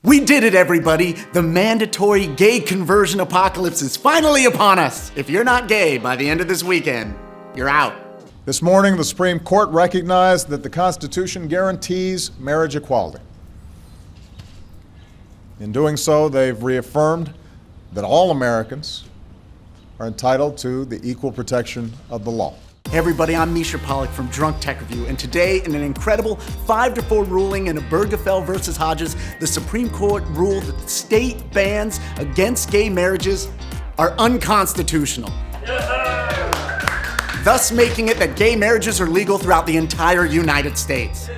We did it, everybody! The mandatory gay conversion apocalypse is finally upon us! If you're not gay by the end of this weekend, you're out. This morning, the Supreme Court recognized that the Constitution guarantees marriage equality. In doing so, they've reaffirmed that all Americans are entitled to the equal protection of the law. Hey everybody, I'm Misha Pollack from Drunk Tech Review, and today, in an incredible 5-4 ruling in Obergefell versus Hodges, the Supreme Court ruled that state bans against gay marriages are unconstitutional, thus making it that gay marriages are legal throughout the entire United States.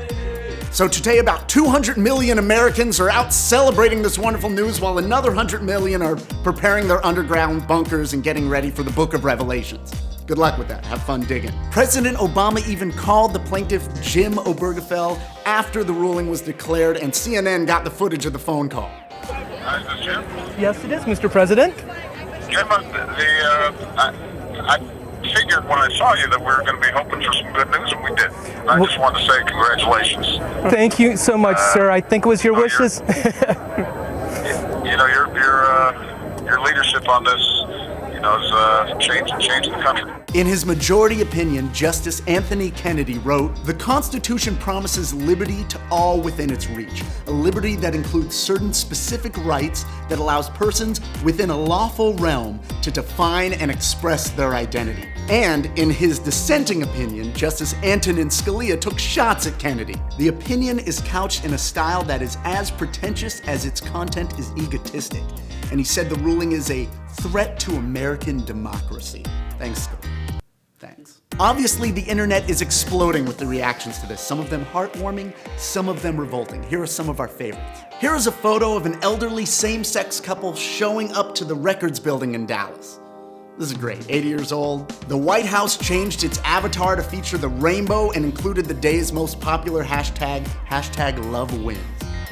So today, about 200 million Americans are out celebrating this wonderful news, while another 100 million are preparing their underground bunkers and getting ready for the Book of Revelations. Good luck with that. Have fun digging. President Obama even called the plaintiff Jim Obergefell after the ruling was declared, and CNN got the footage of the phone call. Hi, is this Jim? Yes, it is, Mr. President. Jim, I figured when I saw you that we were going to be hoping for some good news, and we did. I just wanted to say congratulations. Thank you so much, sir. I think it was your wishes. Your leadership on this, is changing the country. In his majority opinion, Justice Anthony Kennedy wrote, "The Constitution promises liberty to all within its reach, a liberty that includes certain specific rights that allows persons within a lawful realm to define and express their identity." And in his dissenting opinion, Justice Antonin Scalia took shots at Kennedy. The opinion is couched in a style that is as pretentious as its content is egotistic, and he said the ruling is a threat to American democracy. Thanks, Scalia. Thanks. Obviously, the internet is exploding with the reactions to this, some of them heartwarming, some of them revolting. Here are some of our favorites. Here is a photo of an elderly same-sex couple showing up to the Records building in Dallas. This is great, 80 years old. The White House changed its avatar to feature the rainbow and included the day's most popular hashtag #LoveWins.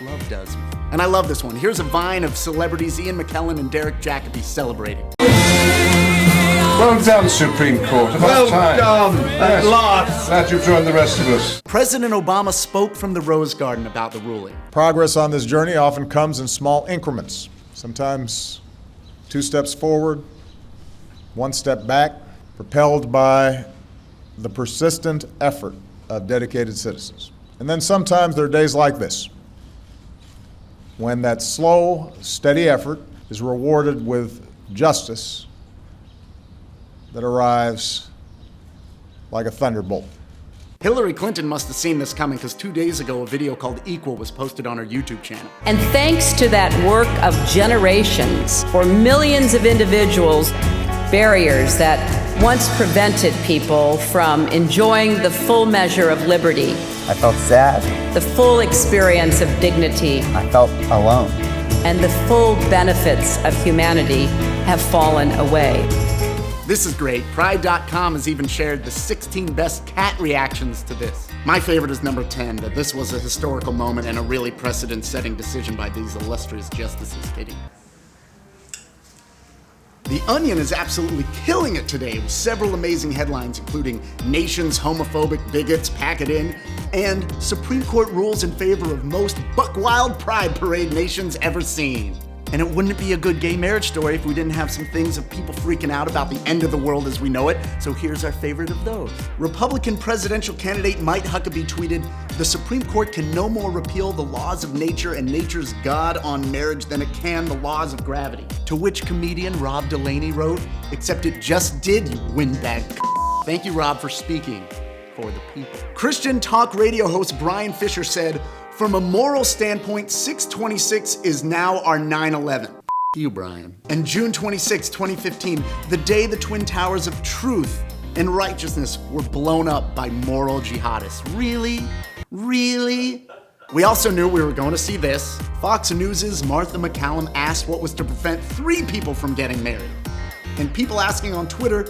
Love does. And I love this one. Here's a vine of celebrities Ian McKellen and Derek Jacobi celebrating. Well done, Supreme Court. Well done, at last. Glad you've joined the rest of us. President Obama spoke from the Rose Garden about the ruling. Progress on this journey often comes in small increments, sometimes 2 steps forward, 1 step back, propelled by the persistent effort of dedicated citizens. And then sometimes there are days like this, when that slow, steady effort is rewarded with justice that arrives like a thunderbolt. Hillary Clinton must have seen this coming, because 2 days ago a video called Equal was posted on her YouTube channel. And thanks to that work of generations, for millions of individuals, barriers that once prevented people from enjoying the full measure of liberty, I felt sad. the full experience of dignity, I felt alone. and the full benefits of humanity have fallen away. This is great. Pride.com has even shared the 16 best cat reactions to this. My favorite is number 10, that this was a historical moment and a really precedent-setting decision by these illustrious justices. Kidding. The Onion is absolutely killing it today with several amazing headlines, including "Nation's homophobic bigots pack it in" and "Supreme Court rules in favor of most buck-wild pride parade nations ever seen." And it wouldn't be a good gay marriage story if we didn't have some things of people freaking out about the end of the world as we know it, so here's our favorite of those. Republican presidential candidate Mike Huckabee tweeted, "The Supreme Court can no more repeal the laws of nature and nature's God on marriage than it can the laws of gravity." To which comedian Rob Delaney wrote, "Except it just did, you windbag." Thank you, Rob, for speaking for the people. Christian talk radio host Brian Fisher said, "From a moral standpoint, 6/26 is now our 9/11. You, Brian. And June 26, 2015, the day the Twin Towers of truth and righteousness were blown up by moral jihadists. Really? Really? We also knew we were going to see this. Fox News' Martha McCallum asked what was to prevent 3 people from getting married. And people asking on Twitter,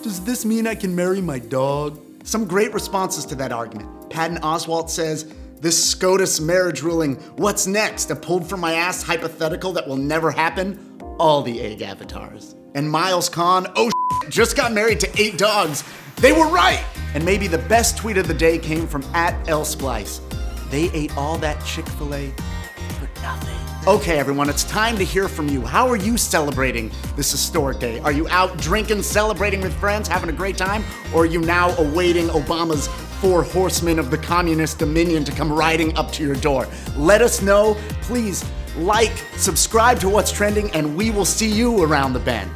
"Does this mean I can marry my dog?" Some great responses to that argument. Patton Oswalt says, "This SCOTUS marriage ruling, what's next? A pulled from my ass hypothetical that will never happen? All the egg avatars." And Miles Kahn, "Oh just got married to 8 dogs. They were right." And maybe the best tweet of the day came from @LSplice. "They ate all that Chick-fil-A for nothing. Okay, everyone, it's time to hear from you. How are you celebrating this historic day? Are you out drinking, celebrating with friends, having a great time? Or are you now awaiting Obama's 4 horsemen of the communist dominion to come riding up to your door? Let us know. Please like, subscribe to What's Trending, and we will see you around the bend.